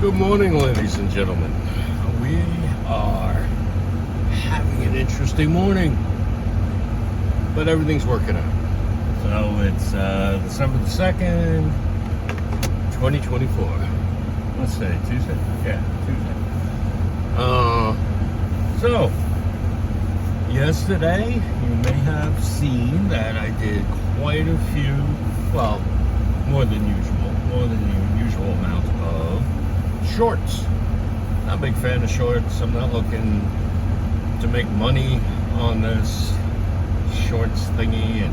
Good morning, ladies and gentlemen. We are having an interesting morning, but everything's working out. So it's December the 2nd, 2024. What's today? Tuesday? Yeah, Tuesday. So, yesterday you may have seen that I did quite a few, well, more than the usual amount of shorts. Not a big fan of shorts. I'm not looking to make money on this shorts thingy, and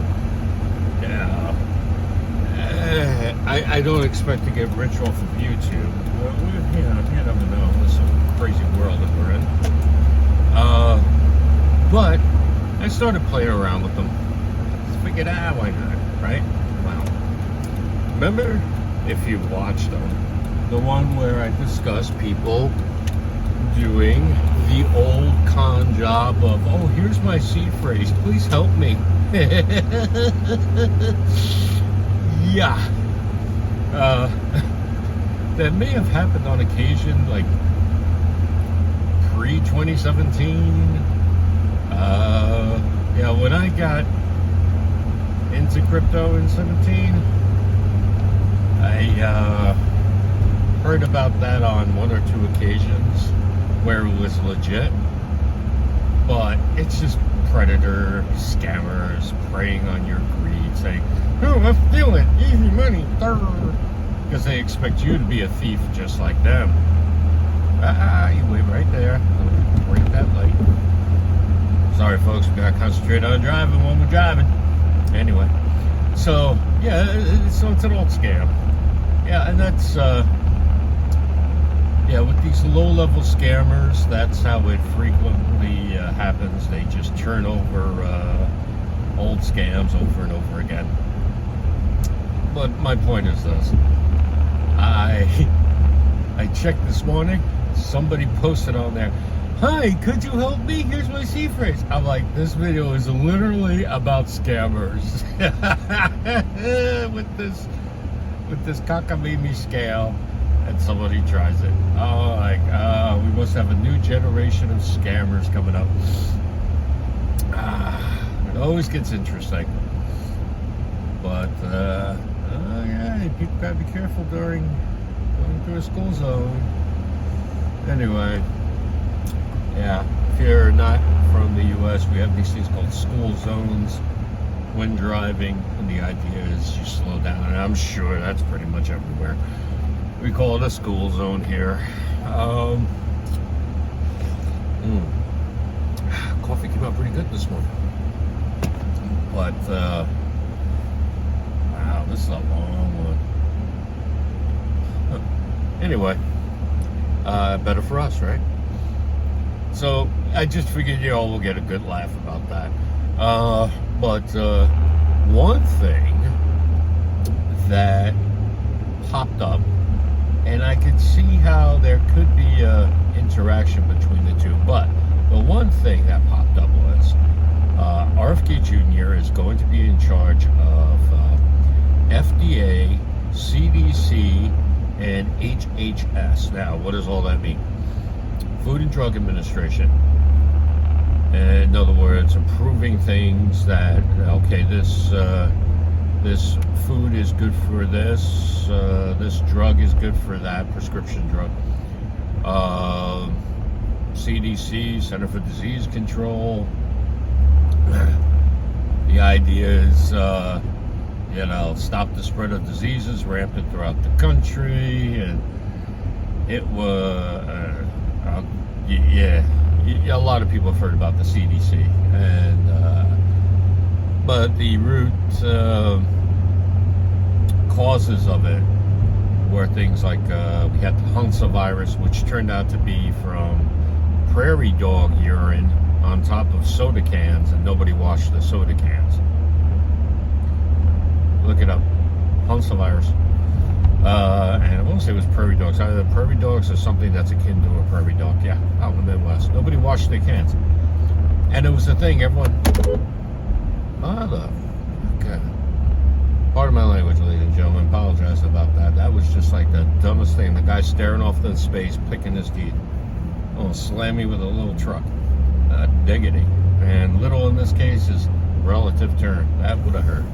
I don't expect to get rich off of YouTube. Well, you never know. This is a crazy world that we're in. But I started playing around with them. Figured, why not, right? Wow. Remember, if you watched them, the one where I discussed people doing the old con job of, oh, here's my seed phrase, please help me. Yeah. That may have happened on occasion, like pre-2017. Yeah, when I got into crypto in 17, I heard about that on one or two occasions where it was legit, but it's just predator scammers preying on your greed, saying, oh, let's do it, easy money, because they expect you to be a thief just like them. You wait right there. Break that light. Sorry, folks, we gotta concentrate on driving when we're driving. Anyway, so yeah, so it's an old scam. Yeah, and that's with these low-level scammers, that's how it frequently happens. They just turn over old scams over and over again. But my point is this: I checked this morning. Somebody posted on there, "Hi, could you help me? Here's my C phrase." I'm like, this video is literally about scammers with this cockamamie scale, and somebody tries it. Oh, we must have a new generation of scammers coming up. It always gets interesting, but yeah, people gotta be careful during going through a school zone. Anyway, yeah, if you're not from the U.S., we have these things called school zones when driving, and the idea is you slow down, and I'm sure that's pretty much everywhere. We call it a school zone here. Coffee came out pretty good this morning, but wow, this is a long one. Anyway, better for us, right? So I just figured you all will get a good laugh about that. But one thing that popped up, and I could see how there could be a interaction between the two, but the one thing that popped up was RFK Jr. is going to be in charge of FDA, CDC, and HHS. Now, what does all that mean? Food and Drug Administration. In other words, approving things that, okay, this food is good for this, this drug is good for that, prescription drug. CDC, Center for Disease Control. The idea is, stop the spread of diseases rampant throughout the country, and it was, a lot of people have heard about the CDC, and but the root causes of it were things like we had the Hansa virus, which turned out to be from prairie dog urine on top of soda cans, and nobody washed the soda cans. Look it up, Hansa virus. And I won't say it was prairie dogs. Either prairie dogs or something that's akin to a prairie dog. Yeah, out in the Midwest. Nobody washed their cans. And it was a thing, everyone... Okay. Pardon my language, ladies and and gentlemen. Apologize about that. That was just like the dumbest thing. The guy staring off into space, picking his teeth. Oh, slam me with a little truck. Diggity. And little in this case is relative term. That would have hurt.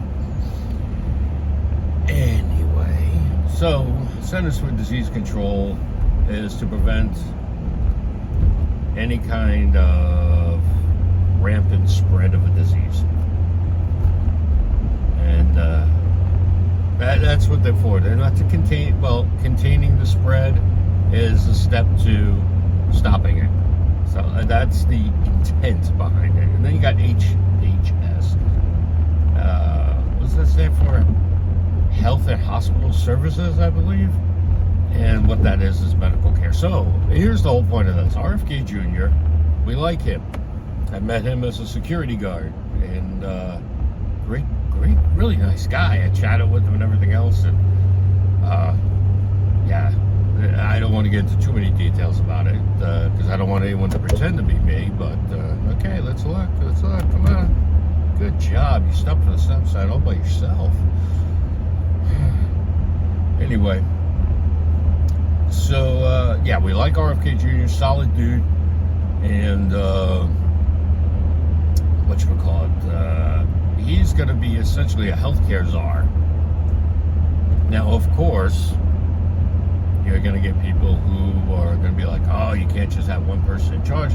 Anyway, so Centers for Disease Control is to prevent any kind of rampant spread of a disease. And that's what they're for. They're not to contain, well, containing the spread is a step to stopping it. So that's the intent behind it. And then you got HHS. What does that stand for? Health and Hospital Services, I believe. And what that is medical care. So here's the whole point of this. RFK Jr., we like him. I met him as a security guard. And great, really nice guy. I chatted with him and everything else. And yeah, I don't want to get into too many details about it because I don't want anyone to pretend to be me. But okay, let's look. Come on. Good job. You stopped for the stop sign all by yourself. Anyway, so yeah, we like RFK Jr., solid dude, and he's going to be essentially a healthcare czar. Now, of course, you're going to get people who are going to be like, oh, you can't just have one person in charge.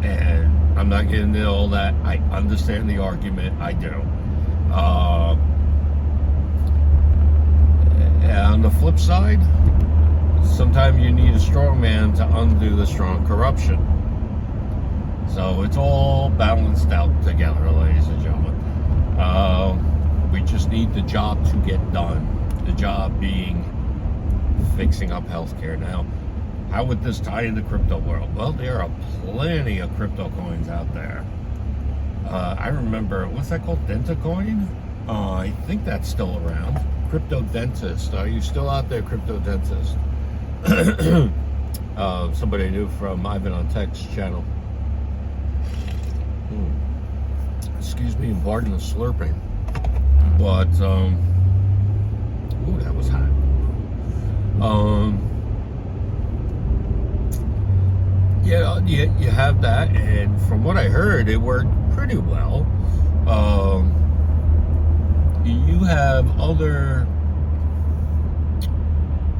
And I'm not getting into all that. I understand the argument. I do. On the flip side, sometimes you need a strong man to undo the strong corruption. So it's all balanced out together, ladies and gentlemen. We just need the job to get done. The job being fixing up healthcare. Now, how would this tie into crypto world? Well, there are plenty of crypto coins out there. I remember, what's that called? Dentacoin? I think that's still around. Crypto Dentist. Are you still out there, Crypto Dentist? Somebody I knew from Ivan on Tech's channel. Excuse me, pardon the slurping. But, ooh, that was hot. Yeah, you have that, and from what I heard, it worked pretty well. You have other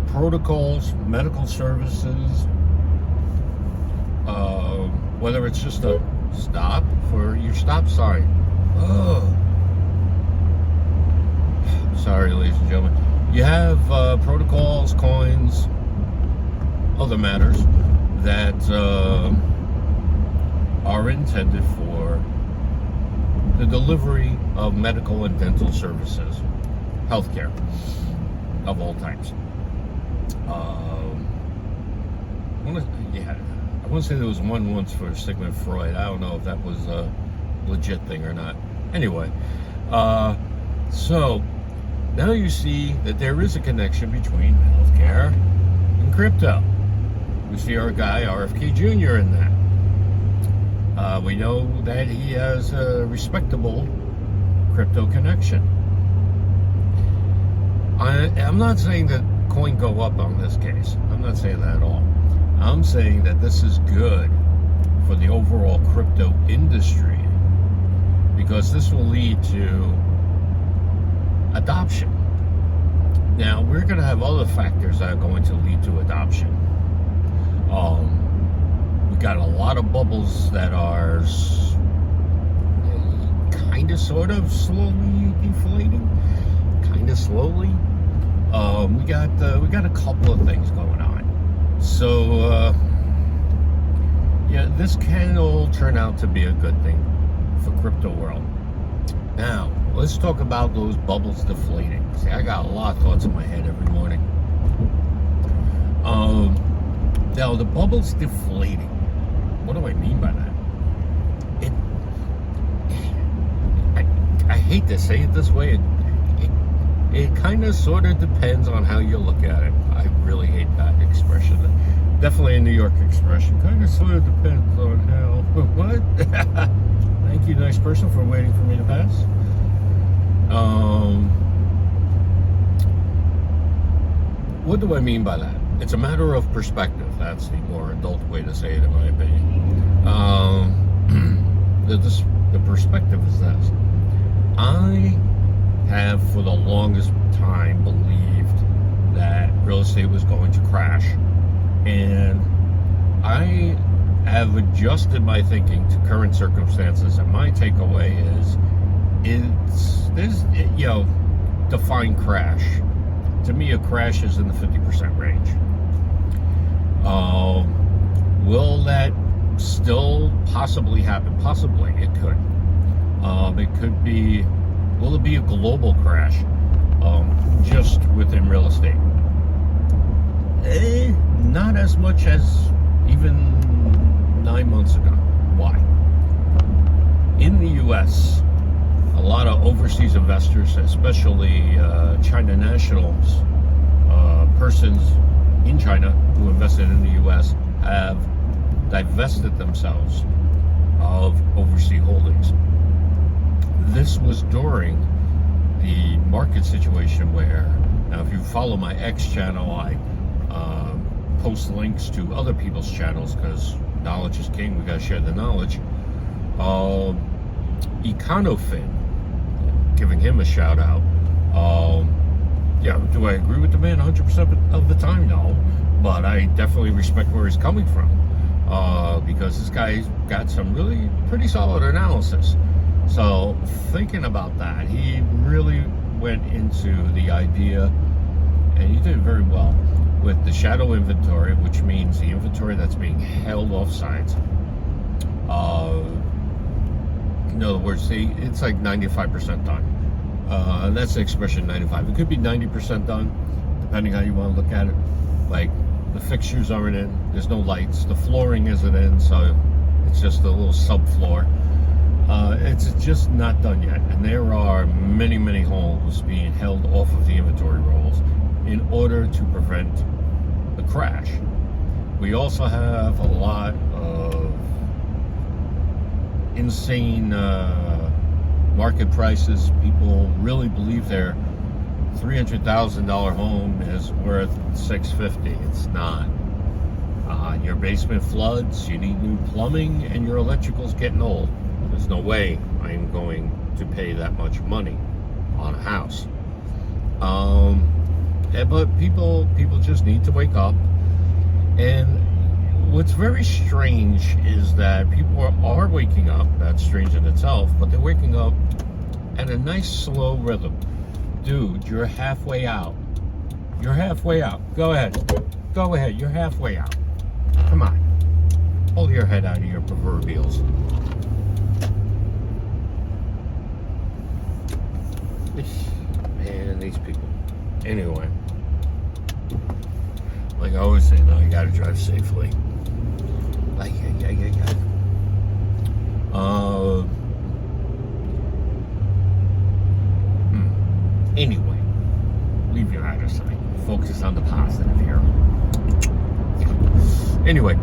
protocols, medical services, whether it's just a stop for your stop sign. Oh, sorry, ladies and gentlemen. You have protocols, coins, other matters that are intended for the delivery of medical and dental services, healthcare of all types. I want to say there was one once for Sigmund Freud. I don't know if that was a legit thing or not. Anyway, so now you see that there is a connection between healthcare and crypto. We see our guy RFK Jr. in that. We know that he has a respectable crypto connection. I'm not saying that coin go up on this case. I'm not saying that at all. I'm saying that this is good for the overall crypto industry because this will lead to adoption. Now, we're going to have other factors that are going to lead to adoption. We got a lot of bubbles that are kind of, sort of, slowly deflating. Kind of slowly. We got a couple of things going on. So, yeah, this can all turn out to be a good thing for crypto world. Now, let's talk about those bubbles deflating. See, I got a lot of thoughts in my head every morning. Now, the bubbles deflating. What do I mean by that? I hate to say it this way. It kind of sort of depends on how you look at it. I really hate that expression. Definitely a New York expression. Kind of sort of depends on how. What? Thank you, nice person, for waiting for me to pass. what do I mean by that? It's a matter of perspective. That's the more adult way to say it, in my opinion. The perspective is this. I have, for the longest time, believed that real estate was going to crash. And I have adjusted my thinking to current circumstances, and my takeaway is, define crash. To me, a crash is in the 50% range. Will that still possibly happen? Possibly, it could. It could be. Will it be a global crash? Just within real estate? Not as much as even 9 months ago. Why? In the U.S., a lot of overseas investors, especially China nationals, persons in China who invested in the U.S., have divested themselves of overseas holdings. This was during the market situation where, now if you follow my X channel, I post links to other people's channels because knowledge is king. We got to share the knowledge. Econofin, giving him a shout out. Do I agree with the man 100% of the time? No, but I definitely respect where he's coming from, because this guy's got some really pretty solid analysis. So thinking about that, he really went into the idea, and he did it very well, with the shadow inventory, which means the inventory that's being held off sites. In other words, it's like 95% done. That's the expression, 95. It could be 90% done, depending how you want to look at it. Like, the fixtures aren't in, there's no lights, the flooring isn't in, so it's just a little subfloor. It's just not done yet, and there are many, many homes being held off of the inventory rolls in order to prevent the crash. We also have a lot of insane market prices. People really believe their $300,000 home is worth $650. It's not. Your basement floods, you need new plumbing, and your electrical's getting old. There's no way I'm going to pay that much money on a house. But people just need to wake up. And what's very strange is that people are waking up. That's strange in itself, but they're waking up at a nice slow rhythm. Dude, you're halfway out. You're halfway out. Go ahead. Go ahead. You're halfway out. Come on. Hold your head out of your proverbials. Man, these people. Anyway. Like I always say, no, you gotta drive safely. Anyway, leave your out of sight. Focus on the positive here. Anyway,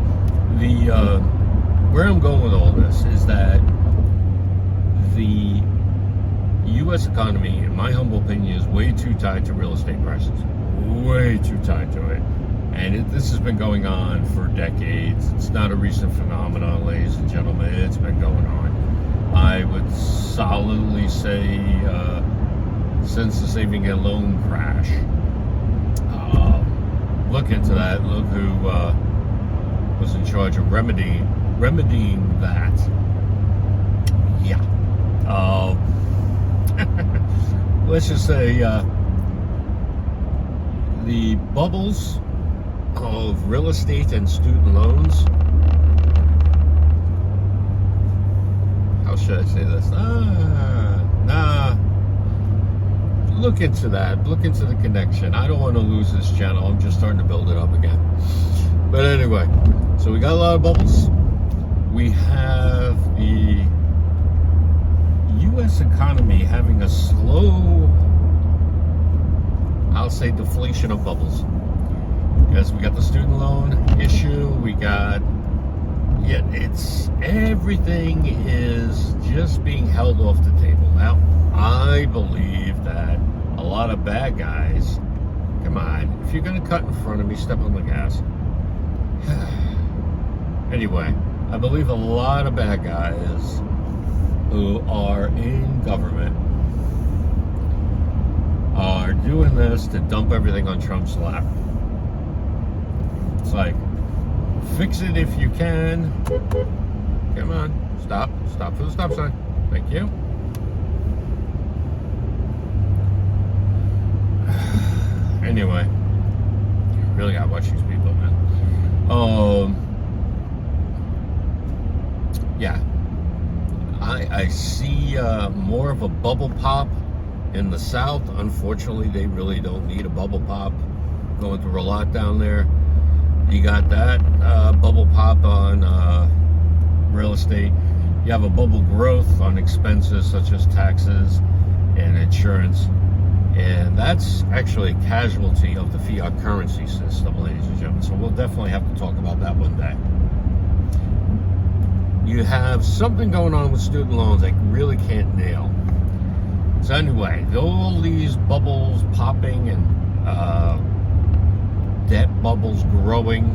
where I'm going with all this is that the U.S. economy, in my humble opinion, is way too tied to real estate prices. Way too tied to it. And this has been going on for decades. It's not a recent phenomenon, ladies and gentlemen. It's been going on. I would solidly say since the saving and loan crash. Look into that. Look who was in charge of remedying that. Yeah. Let's just say the bubbles of real estate and student loans. How should I say this? Look into that. Look into the connection. I don't want to lose this channel. I'm just starting to build it up again. But anyway, so we got a lot of bubbles. We have the U.S. economy having a slow, I'll say, deflation of bubbles. Because we got the student loan issue, we got, everything is just being held off the table. Now, I believe that a lot of bad guys Come on. If you're going to cut in front of me, step on the gas. Anyway, I believe a lot of bad guys who are in government are doing this to dump everything on Trump's lap. It's like, fix it if you can. Come on, stop for the stop sign. Thank you. Anyway, really gotta watch these people, man. Yeah, I see more of a bubble pop in the South. Unfortunately, they really don't need a bubble pop. Going through a lot down there. You got that bubble pop on real estate. You have a bubble growth on expenses such as taxes and insurance. And that's actually a casualty of the fiat currency system, ladies and gentlemen. So we'll definitely have to talk about that one day. You have something going on with student loans I really can't nail. So anyway, all these bubbles popping and debt bubbles growing,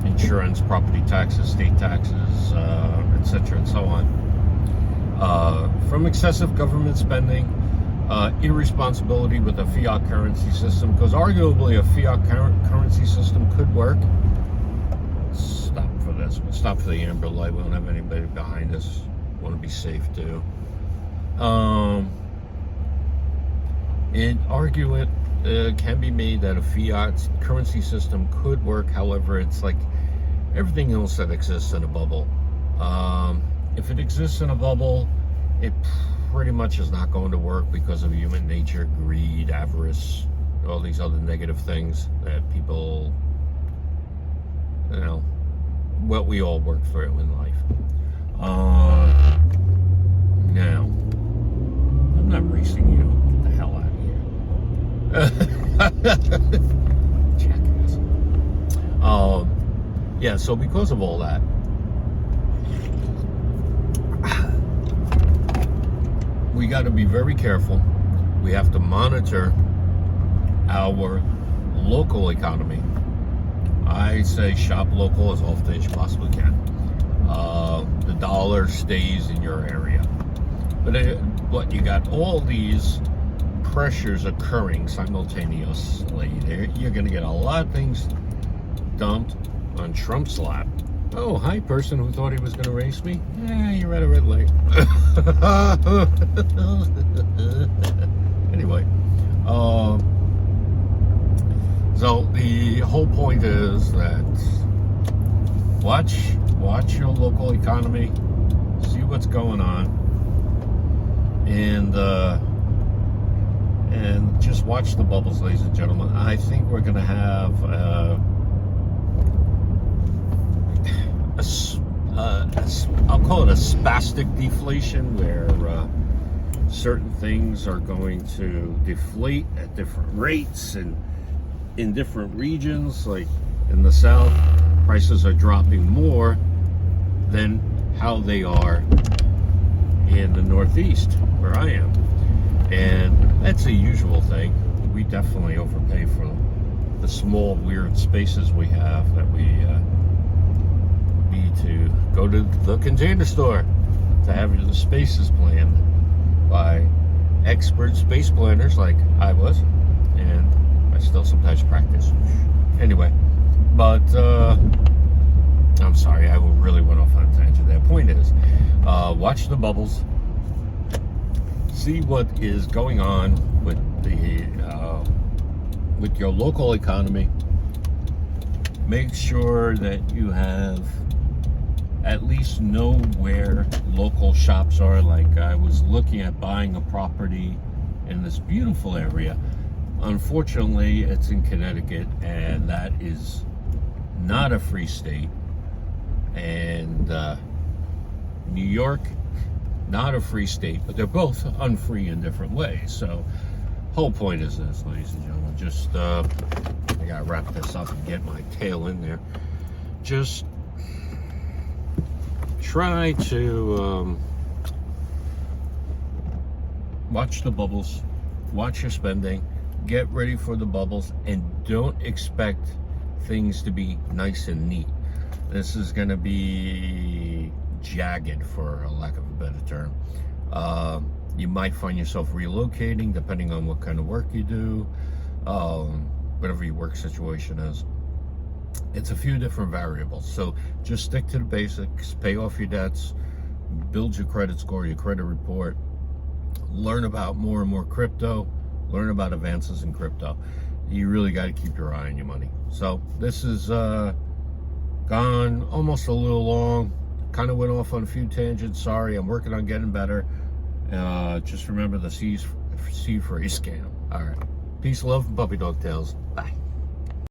insurance, property taxes, state taxes, etc. and so on. From excessive government spending, irresponsibility with a fiat currency system, because arguably a fiat currency system could work. Stop for this. We'll stop for the amber light. We don't have anybody behind us. Want to be safe too. An argument can be made that a fiat currency system could work. However, it's like everything else that exists in a bubble. If it exists in a bubble, it pretty much is not going to work because of human nature, greed, avarice, all these other negative things that people, what we all work through in life. Now, I'm not racing you. Get the hell out of here. Jackass. Yeah, so because of all that, we got to be very careful. We have to monitor our local economy. I say shop local as often as you possibly can. The dollar stays in your area. But you got all these pressures occurring simultaneously. You're going to get a lot of things dumped on Trump's lap. Oh, hi, person who thought he was going to race me. You're at a red light. Anyway, so the whole point is that watch your local economy, see what's going on, and just watch the bubbles, ladies and gentlemen. I think we're going to have I'll call it a spastic deflation, where certain things are going to deflate at different rates and in different regions. Like in the South, prices are dropping more than how they are in the Northeast, where I am. And that's a usual thing. We definitely overpay for the small, weird spaces we have that we need to go to the Container Store to have the spaces planned by expert space planners like I was, and I still sometimes practice. Anyway, but I'm sorry, I really went off on a tangent. The point is, watch the bubbles, see what is going on with with your local economy. Make sure that you have at least know where local shops are. Like I was looking at buying a property in this beautiful area. Unfortunately, it's in Connecticut, and that is not a free state. And New York, not a free state, but they're both unfree in different ways. So whole point is this, ladies and gentlemen, just I gotta wrap this up and get my tail in there. Just try to watch the bubbles, watch your spending, get ready for the bubbles, and don't expect things to be nice and neat. This is going to be jagged, for a lack of a better term. You might find yourself relocating depending on what kind of work you do, whatever your work situation is. It's a few different variables. So just stick to the basics, pay off your debts, build your credit score, your credit report, learn about more and more crypto, learn about advances in crypto. You really got to keep your eye on your money. So this is gone almost a little long. Kind of went off on a few tangents. Sorry, I'm working on getting better. Just remember the C for free scam. All right. Peace, love, and puppy dog tails. Bye.